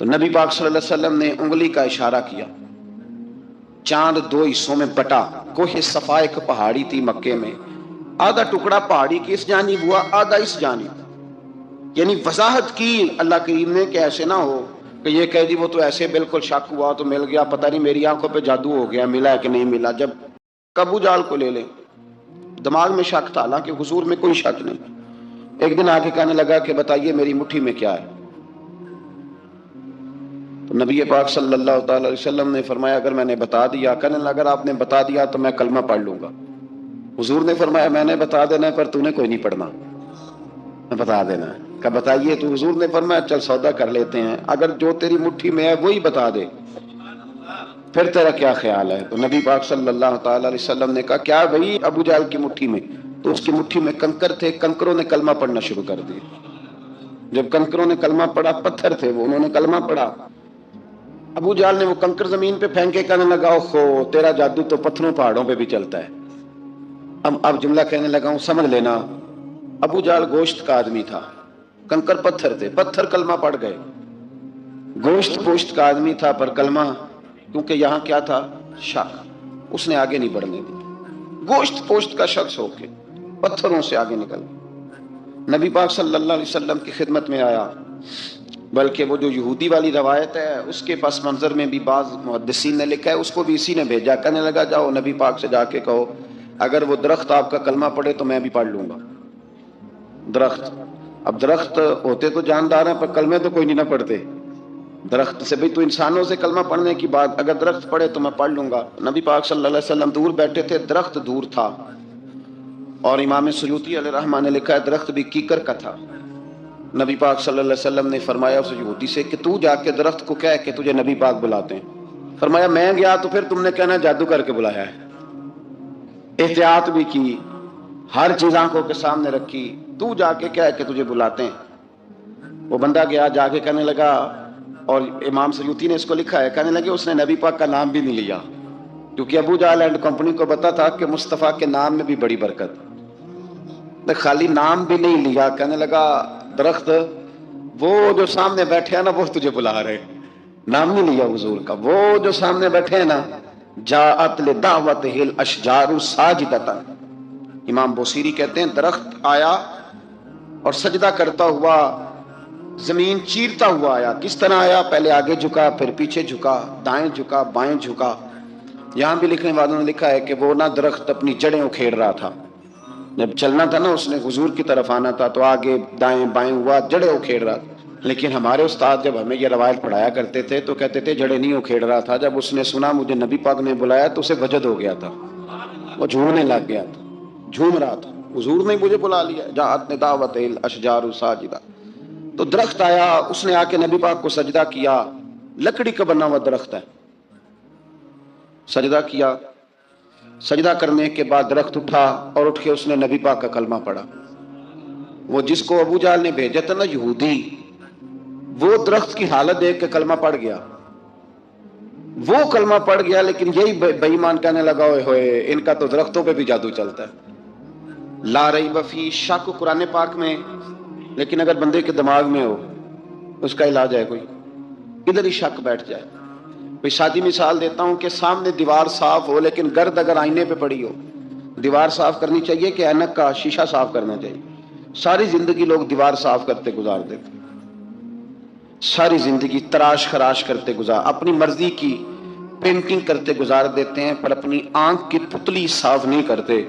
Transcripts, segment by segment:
تو نبی پاک صلی اللہ علیہ وسلم نے انگلی کا اشارہ کیا، چاند دو حصوں میں بٹا۔ کوہ صفا ایک پہاڑی تھی مکے میں، آدھا ٹکڑا پہاڑی کی اس جانب ہوا، آدھا اس جانب، یعنی وضاحت کی اللہ کریم نے کہ ایسے نہ ہو کہ یہ کہہ دی وہ تو ایسے بالکل شک ہوا تو مل گیا، پتہ نہیں میری آنکھوں پہ جادو ہو گیا، ملا ہے کہ نہیں ملا۔ جب ابو جال کو لے لیں، دماغ میں شک تھا، حالانکہ حضور میں کوئی شک نہیں۔ ایک دن آگے کہنے لگا کہ بتائیے میری مٹھی میں کیا ہے؟ تو نبی پاک صلی اللہ تعالی علیہ وسلم نے فرمایا اگر میں نے بتا دیا، کہنے لگا اگر آپ نے بتا دیا تو میں کلمہ پڑھ لوں گا۔ حضور نے فرمایا میں نے بتا دینا ہے پر تو نے کوئی نہیں پڑھنا، میں بتا دینا ہے۔ کہ بتائیے، تو حضور نے فرمایا چل سودا کر لیتے ہیں، اگر جو تیری مٹھی میں ہے وہی بتا دے پھر تیرا کیا خیال ہے؟ تو نبی پاک صلی اللہ تعالی علیہ وسلم نے کہا کیا بھائی ابو جہل کی مٹھی میں؟ تو اس کی مٹھی میں کنکر تھے، کنکروں نے کلمہ پڑھنا شروع کر دیا۔ جب کنکروں نے کلمہ پڑھا، پتھر تھے وہ، انہوں نے کلمہ پڑھا۔ ابو جہل نے وہ کنکر زمین پہ پھینکے، کہنے لگا اوہو تیرا جادو تو پتھروں پہاڑوں پہ بھی چلتا ہے۔ اب جملہ کہنے لگا ہوں سمجھ لینا، ابو جہل گوشت کا آدمی تھا، کنکر پتھر تھے، پتھر کلمہ پڑھ گئے۔ گوشت پوشت کا آدمی تھا پر کلمہ، کیونکہ یہاں کیا تھا؟ شک، اس نے آگے نہیں بڑھنے دی۔ گوشت پوشت کا شخص ہو کے پتھروں سے آگے نکل نبی پاک صلی اللہ علیہ وسلم کی خدمت میں آیا۔ بلکہ وہ جو یہودی والی روایت ہے اس کے پس منظر میں بھی بعض محدثین نے لکھا ہے، اس کو بھی اسی نے بھیجا، کہنے لگا جاؤ نبی پاک سے جا کے کہو اگر وہ درخت آپ کا کلمہ پڑھے تو میں بھی پڑھ لوں گا۔ درخت، اب درخت ہوتے تو جاندار ہیں پر کلمے تو کوئی نہیں نہ پڑھتے۔ درخت سے بھی تو انسانوں سے کلمہ پڑھنے کی بات، اگر درخت پڑھے تو میں پڑھ لوں گا۔ نبی پاک صلی اللہ علیہ وسلم دور بیٹھے تھے، درخت دور تھا، اور امام سیوطی علیہ رحمہ نے لکھا ہے درخت بھی کیکر کا تھا۔ نبی پاک صلی اللہ علیہ وسلم نے فرمایا اس یہودی سے کہ تو جا کے درخت کو کہہ کہ تجھے نبی پاک بلاتے ہیں۔ فرمایا میں گیا تو پھر تم نے کہنا جادو کر کے بلایا ہے۔ احتیاط بھی کی، ہر چیز آنکھوں کے سامنے رکھی، تو جا کے کہہ کہ تجھے بلاتے ہیں۔ وہ بندہ گیا، جا کے کہنے لگا، اور امام سیوطی نے اس کو لکھا ہے، کہنے لگے اس نے نبی پاک کا نام بھی نہیں لیا، کیونکہ ابو جہل اینڈ کمپنی کو پتا تھا کہ مصطفیٰ کے نام میں بھی بڑی برکت، خالی نام بھی نہیں لیا۔ کہنے لگا درخت وہ جو سامنے بیٹھے ہیں نا وہ تجھے بلا رہے، نام نہیں لیا حضور کا، وہ جو سامنے بیٹھے ہیں نا، جاءت لدعوتہ الاشجار ساجدۃ۔ امام بوصیری کہتے ہیں درخت آیا اور سجدہ کرتا ہوا، زمین چیرتا ہوا آیا۔ کس طرح آیا؟ پہلے آگے جھکا، پھر پیچھے جھکا، دائیں جھکا، بائیں جھکا۔ یہاں بھی لکھنے والوں نے لکھا ہے کہ وہ نہ درخت اپنی جڑیں اکھیڑ رہا تھا، جب چلنا تھا نا اس نے حضور کی طرف آنا تھا تو آگے دائیں بائیں ہوا، جڑیں اکھیڑ رہا تھا۔ لیکن ہمارے استاد جب ہمیں یہ روایت پڑھایا کرتے تھے تو کہتے تھے جڑیں نہیں اکھیڑ رہا تھا، جب اس نے سنا مجھے نبی پاک نے بلایا تو اسے وجد ہو گیا تھا، وہ جھومنے لگ گیا تھا، جھوم رہا تھا، حضور نے مجھے بلا لیا، جاءت لدعوتہ الاشجار ساجدۃ۔ تو درخت آیا، اس نے آ کے نبی پاک کو سجدہ کیا، لکڑی کا بنا ہوا درخت ہے، سجدہ کیا۔ سجدہ کرنے کے بعد درخت اٹھا اور اٹھ کے اس نے نبی پاک کا کلمہ پڑھا۔ وہ جس کو ابو جہل نے بھیجا تھا نا یہودی، وہ درخت کی حالت دیکھ کے کلمہ پڑھ گیا، وہ کلمہ پڑھ گیا، لیکن یہی بے ایمان کہنے لگا ہوئے ہوئے ان کا تو درختوں پہ بھی جادو چلتا ہے۔ لا ریب فی، شک قرآن پاک میں، لیکن اگر بندے کے دماغ میں ہو اس کا علاج ہے کوئی، ادھر ہی شک بیٹھ جائے۔ کوئی سادی مثال دیتا ہوں کہ سامنے دیوار صاف ہو لیکن گرد اگر آئینے پہ پڑی ہو، دیوار صاف کرنی چاہیے کہ اینک کا شیشہ صاف کرنا چاہیے؟ ساری زندگی لوگ دیوار صاف کرتے گزار دیتے، ساری زندگی تراش خراش کرتے گزار، اپنی مرضی کی پینٹنگ کرتے گزار دیتے ہیں، پر اپنی آنکھ کی پتلی صاف نہیں کرتے،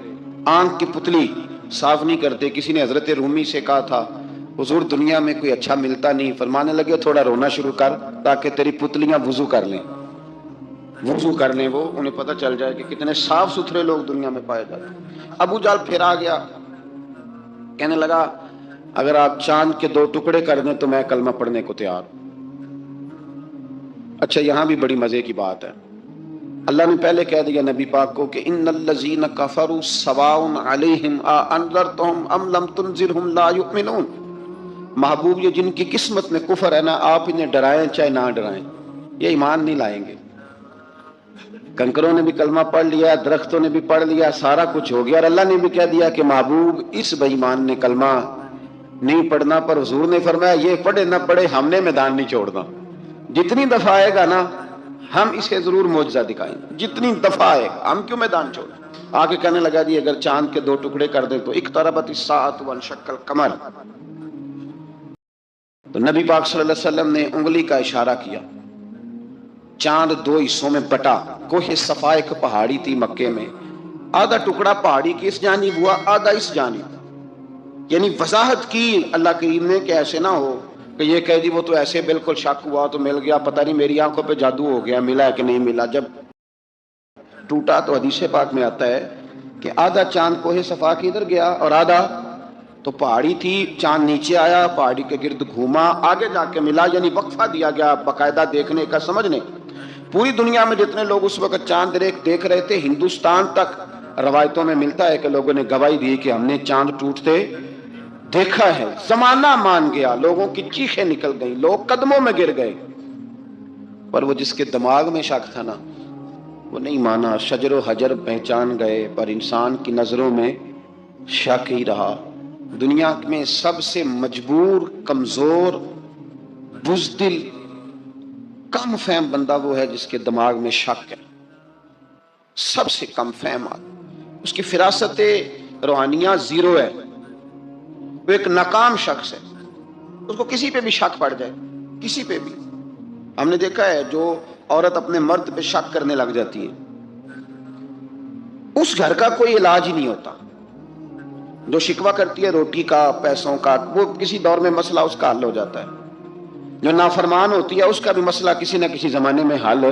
آنکھ کی پتلی صاف نہیں کرتے۔ کسی نے حضرت رومی سے کہا تھا حضور دنیا میں کوئی اچھا ملتا نہیں، فرمانے لگے تھوڑا رونا شروع کر تاکہ تیری پتلیاں وضو کر لیں، وضو کر لیں، وہ انہیں پتہ چل جائے کہ کتنے صاف ستھرے لوگ دنیا میں پائے جاتے ہیں۔ ابو جہل پھر آ گیا، کہنے لگا اگر آپ چاند کے 2 ٹکڑے کر دیں تو میں کلمہ پڑھنے کو تیار ہوں۔ اچھا یہاں بھی بڑی مزے کی بات ہے، اللہ نے پہلے کہہ دیا نبی پاک کو کہ ان الذین کفروا سواء علیہم انذرتہم ام لم تنذرہم لا یؤمنون۔ محبوب یہ جن کی قسمت میں کفر ہے نا، آپ انہیں ڈرائیں چاہے نہ ڈرائیں، یہ ایمان نہیں لائیں گے۔ کنکروں نے بھی کلمہ پڑھ لیا، درختوں نے بھی پڑھ لیا، سارا کچھ ہو گیا، اور اللہ نے بھی کہہ دیا کہ محبوب اس بے ایمان نے کلمہ نہیں پڑھنا، پر حضور نے فرمایا یہ پڑھے نہ پڑھے ہم نے میدان نہیں چھوڑنا، جتنی دفعہ آئے گا نا ہم اسے ضرور معجزہ دکھائیں گے، جتنی دفعہ آئے گا، ہم کیوں میدان چھوڑیں؟ آگے کہنے لگا جی اگر چاند کے 2 ٹکڑے کر دیں تو اقتربت الساعۃ وانشق القمر، تو نبی پاک صلی اللہ علیہ وسلم نے انگلی کا اشارہ کیا، چاند 2 حصوں میں بٹا۔ کوہ صفا ایک پہاڑی تھی مکے میں، آدھا ٹکڑا پہاڑی کی اس جانب ہوا، آدھا اس جانب، یعنی وضاحت کی اللہ کریم نے کہ ایسے نہ ہو کہ یہ کہہ دی وہ تو ایسے بالکل شک ہوا تو مل گیا، پتہ نہیں میری آنکھوں پہ جادو ہو گیا، ملا ہے کہ نہیں ملا۔ جب ٹوٹا تو حدیث پاک میں آتا ہے کہ آدھا چاند کوہ صفا کی ادھر گیا اور آدھا تو پہاڑی تھی، چاند نیچے آیا، پہاڑی کے گرد گھوما، آگے جا کے ملا، یعنی وقفہ دیا گیا باقاعدہ دیکھنے کا، سمجھنے۔ پوری دنیا میں جتنے لوگ اس وقت چاند دیکھ رہے تھے، ہندوستان تک روایتوں میں ملتا ہے کہ لوگوں نے گواہی دی کہ ہم نے چاند ٹوٹتے دیکھا ہے۔ زمانہ مان گیا، لوگوں کی چیخیں نکل گئیں، لوگ قدموں میں گر گئے، پر وہ جس کے دماغ میں شک تھا نا وہ نہیں مانا۔ شجر و حجر پہچان گئے پر انسان کی نظروں میں شک ہی رہا۔ دنیا میں سب سے مجبور، کمزور، بزدل، کم فہم بندہ وہ ہے جس کے دماغ میں شک ہے، سب سے کم فہم آدمی، اس کی فراست روحانیہ زیرو ہے، وہ ایک ناکام شخص ہے، اس کو کسی پہ بھی شک پڑ جائے، کسی پہ بھی۔ ہم نے دیکھا ہے جو عورت اپنے مرد پہ شک کرنے لگ جاتی ہے اس گھر کا کوئی علاج ہی نہیں ہوتا۔ جو شکوہ کرتی ہے روٹی کا، پیسوں کا، وہ کسی دور میں مسئلہ اس کا حل ہو جاتا ہے۔ جو نافرمان ہوتی ہے اس کا بھی مسئلہ کسی نہ کسی زمانے میں حل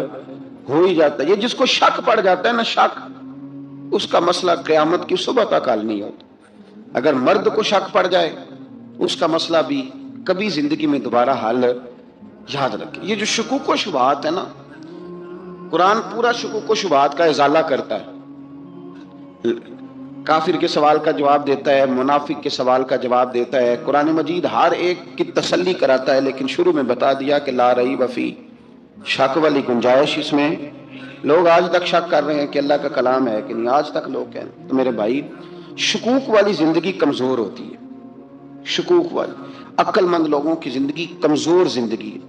ہو ہی جاتا ہے۔ یہ جس کو شک پڑ جاتا ہے نا، شک، اس کا مسئلہ قیامت کی صبح تک حل نہیں ہوتا۔ اگر مرد کو شک پڑ جائے اس کا مسئلہ بھی کبھی زندگی میں دوبارہ حل، یاد رکھیں۔ یہ جو شکوک و شبہات ہے نا، قرآن پورا شکوک و شبہات کا ازالہ کرتا ہے، کافر کے سوال کا جواب دیتا ہے، منافق کے سوال کا جواب دیتا ہے۔ قرآن مجید ہر ایک کی تسلی کراتا ہے، لیکن شروع میں بتا دیا کہ لا ریب فی، شک والی گنجائش اس میں۔ لوگ آج تک شک کر رہے ہیں کہ اللہ کا کلام ہے کہ نہیں، آج تک لوگ کہیں۔ تو میرے بھائی، شکوک والی زندگی کمزور ہوتی ہے، شکوک والی۔ عقل مند لوگوں کی زندگی کمزور زندگی ہے۔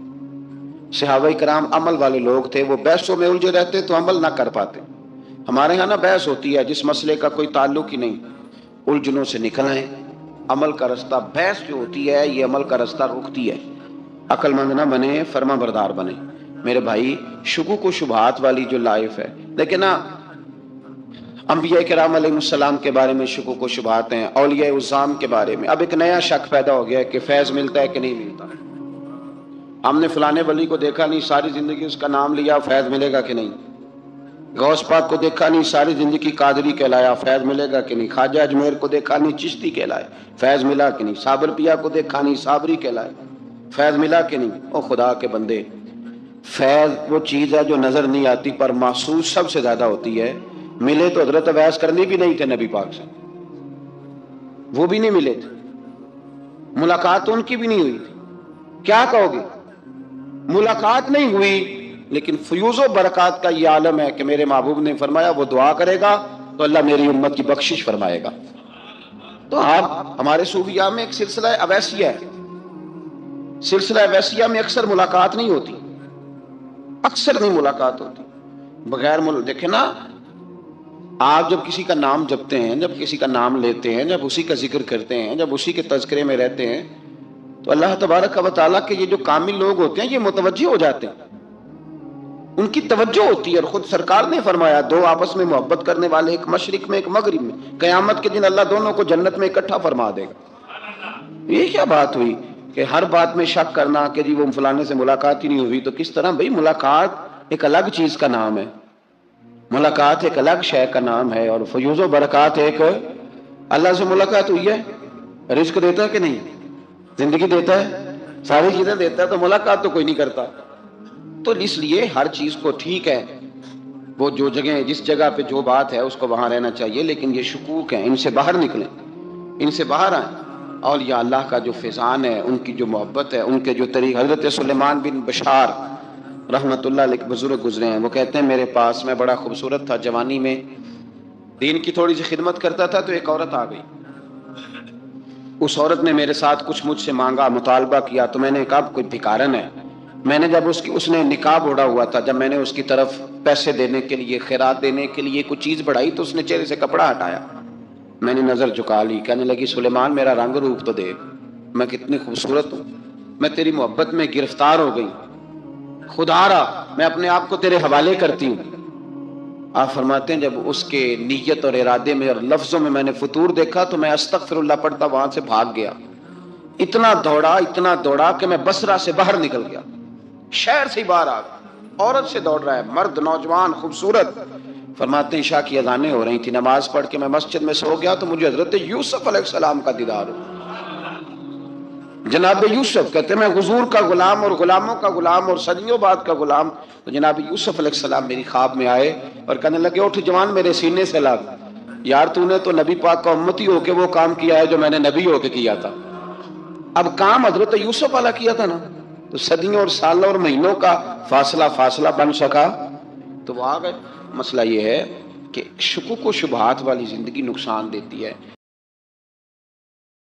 صحابہ کرام عمل والے لوگ تھے، وہ بحثوں میں الجھے رہتے تو عمل نہ کر پاتے۔ ہمارے ہاں نا بحث ہوتی ہے جس مسئلے کا کوئی تعلق ہی نہیں، الجھنوں سے نکل آئیں۔ عمل کا رستہ، بحث جو ہوتی ہے یہ عمل کا رستہ روکتی ہے۔ عقل مند نہ بنے، فرما بردار بنے۔ میرے بھائی، شکوک و شبہات والی جو لائف ہے، لیکن نا انبیاء کرام علیہ السلام کے بارے میں شکوک و شبہات ہیں، اولیاء عظام کے بارے میں۔ اب ایک نیا شک پیدا ہو گیا ہے کہ فیض ملتا ہے کہ نہیں ملتا۔ ہم نے فلانے ولی کو دیکھا نہیں، ساری زندگی اس کا نام لیا، فیض ملے گا کہ نہیں؟ غوث پاک کو دیکھا نہیں، ساری زندگی قادری کہلایا، فیض ملے گا کہ نہیں؟ خواجہ اجمیر کو دیکھا نہیں، چشتی کہلائے، فیض ملا کہ نہیں؟ صابر پیا کو دیکھا نہیں، صابری کہلائے، فیض ملا کہ نہیں؟ او خدا کے بندے، فیض وہ چیز ہے جو نظر نہیں آتی پر محسوس سب سے زیادہ ہوتی ہے۔ ملے تو حضرت اویس کرنی بھی نہیں تھے نبی پاک سے، وہ بھی نہیں ملے تھے، ملاقات ان کی بھی نہیں ہوئی تھی۔ کیا کہو گے؟ ملاقات نہیں ہوئی، لیکن فیوز و برکات کا یہ عالم ہے کہ میرے محبوب نے فرمایا وہ دعا کرے گا تو اللہ میری امت کی بخشش فرمائے گا۔ تو آپ ہمارے صوفیاء میں ایک سلسلہ اویسیہ ہے، سلسلہ اویسیہ میں اکثر ملاقات نہیں ہوتی، اکثر نہیں ملاقات ہوتی بغیر دیکھیں نا، آپ جب کسی کا نام جپتے ہیں، جب کسی کا نام لیتے ہیں، جب اسی کا ذکر کرتے ہیں، جب اسی کے تذکرے میں رہتے ہیں، تو اللہ تبارک و تعالیٰ کے یہ جو کامل لوگ ہوتے ہیں یہ متوجہ ہو جاتے ہیں، ان کی توجہ ہوتی ہے۔ اور خود سرکار نے فرمایا 2 آپس میں محبت کرنے والے، ایک مشرق میں ایک مغرب میں، قیامت کے دن اللہ دونوں کو جنت میں اکٹھا فرما دے گا۔ یہ کیا بات ہوئی کہ ہر بات میں شک کرنا کہ جی وہ فلانے سے ملاقات ہی نہیں ہوئی؟ تو کس طرح؟ بھئی ملاقات ایک الگ چیز کا نام ہے، ملاقات ایک الگ شے کا نام ہے، اور فیوز و برکات ایک، اللہ سے ملاقات ہوئی ہے، رزق دیتا ہے کہ نہیں؟ زندگی دیتا ہے، ساری چیزیں دیتا ہے، تو ملاقات تو کوئی نہیں کرتا۔ تو اس لیے ہر چیز کو ٹھیک ہے، وہ جو جگہ، جس جگہ پہ جو بات ہے اس کو وہاں رہنا چاہیے، لیکن یہ شکوک ہیں، ان سے باہر نکلیں، ان سے باہر آئیں۔ اولیاء اللہ کا جو فیضان ہے، ان کی جو محبت ہے، ان کے جو طریق، حضرت سلیمان بن بشار رحمت اللہ علیہ بزرگ گزرے ہیں، وہ کہتے ہیں میرے پاس، میں بڑا خوبصورت تھا، جوانی میں دین کی تھوڑی سی خدمت کرتا تھا، تو ایک عورت آ گئی، اس عورت نے میرے ساتھ کچھ مجھ سے مانگا، مطالبہ کیا، تو میں نے کہا کوئی بھکارن ہے، میں نے جب اس نے نقاب اوڑھا ہوا تھا، جب میں نے اس کی طرف پیسے دینے کے لیے، خیرات دینے کے لیے کوئی چیز بڑھائی تو اس نے چہرے سے کپڑا ہٹایا، میں نے نظر جھکا لی، کہنے لگی سلیمان میرا رنگ روپ تو دیکھ، میں کتنی خوبصورت ہوں، میں تیری محبت میں گرفتار ہو گئی، خدا را میں اپنے آپ کو تیرے حوالے کرتی ہوں۔ آپ فرماتے ہیں جب اس کے نیت اور ارادے میں اور لفظوں میں میں نے فطور دیکھا تو میں استغفر اللہ پڑھتا وہاں سے بھاگ گیا، اتنا دوڑا کہ میں بصرہ سے باہر نکل گیا، شہر سے باہر آ گیا، عورت سے دوڑ رہا ہے، مرد نوجوان خوبصورت۔ فرماتے ہیں عشاء کی اذانیں ہو رہی تھی، نماز پڑھ کے میں مسجد میں سو گیا تو مجھے حضرت یوسف علیہ السلام کا دیدار ہوا۔ جناب یوسف کہتے ہیں میں حضور کا غلام اور غلاموں کا غلام اور صدیوں بعد کا غلام، تو جناب یوسف علیہ السلام میری خواب میں آئے اور کہنے لگے اٹھ جوان میرے سینے سے لگ، یار تو نے تو نبی پاک کا امتی ہو کے وہ کام کیا ہے جو میں نے نبی ہو کے کیا تھا۔ اب کام حضرت یوسف والا کیا تھا نا، تو صدیوں اور سالوں اور مہینوں کا فاصلہ بن سکا، تو وہ آ گئے۔ مسئلہ یہ ہے کہ شکوک و شبہات والی زندگی نقصان دیتی ہے۔